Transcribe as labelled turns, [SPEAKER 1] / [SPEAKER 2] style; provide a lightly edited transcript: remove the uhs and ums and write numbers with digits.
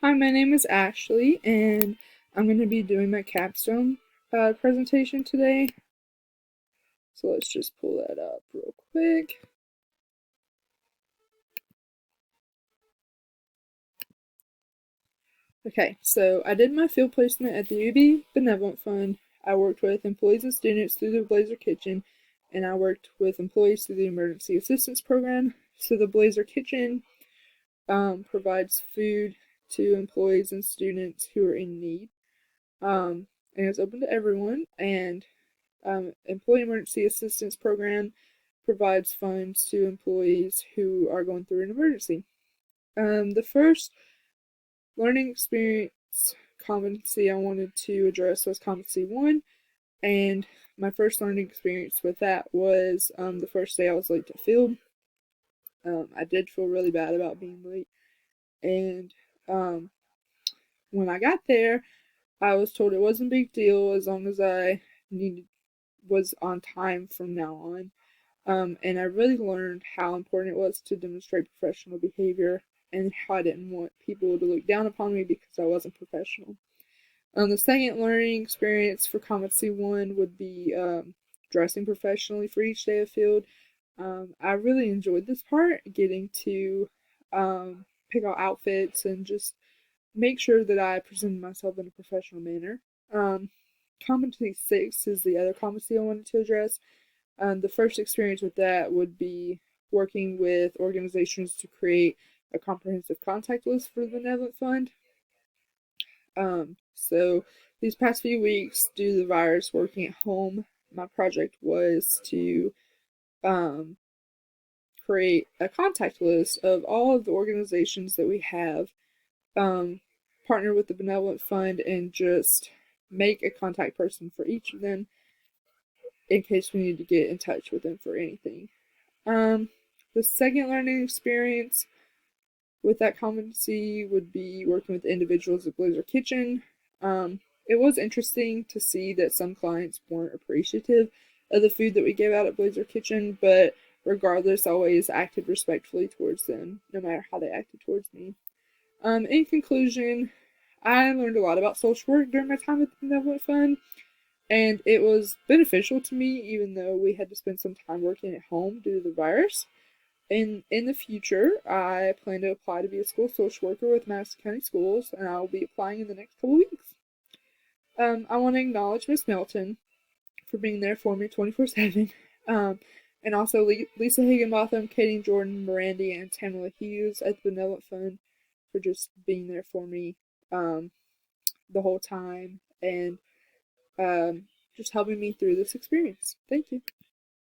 [SPEAKER 1] Hi, my name is Ashley, and I'm going to be doing my capstone presentation today. So let's just pull that up real quick. Okay, so I did my field placement at the UB Benevolent Fund. I worked with employees and students through the Blazer Kitchen, and I worked with employees through the Emergency Assistance Program. So the Blazer Kitchen provides food to employees and students who are in need, and it's open to everyone. And Employee Emergency Assistance Program provides funds to employees who are going through an emergency. The first learning experience competency I wanted to address was competency one, and my first learning experience with that was the first day I was late to field. I did feel really bad about being late, and um, when I got there, I was told it wasn't a big deal as long as I needed was on time from now on. And I really learned how important it was to demonstrate professional behavior and how I didn't want people to look down upon me because I wasn't professional. The second learning experience for competency one would be dressing professionally for each day of field. I really enjoyed this part, getting to pick out outfits and just make sure that I presented myself in a professional manner. Um, Competency six is the other competency I wanted to address. The first experience with that would be working with organizations to create a comprehensive contact list for the Benevolent Fund. So these past few weeks, due to the virus, working at home, my project was to um, create a contact list of all of the organizations that we have, um, partner with the Benevolent Fund, and just make a contact person for each of them in case we need to get in touch with them for anything. Um, the second learning experience with that competency would be working with individuals at Blazer Kitchen. It was interesting to see that some clients weren't appreciative of the food that we gave out at Blazer Kitchen, but regardless, I always acted respectfully towards them, no matter how they acted towards me. In conclusion, I learned a lot about social work during my time at the Benevolent Fund, and it was beneficial to me, even though we had to spend some time working at home due to the virus. In the future, I plan to apply to be a school social worker with Madison County Schools, and I will be applying in the next couple weeks. I want to acknowledge Miss Melton for being there for me 24/7, and also Lisa Higginbotham, Katie Jordan, Miranda, and Tamala Hughes at the Benevolent Fund for just being there for me um, the whole time and just helping me through this experience. Thank you.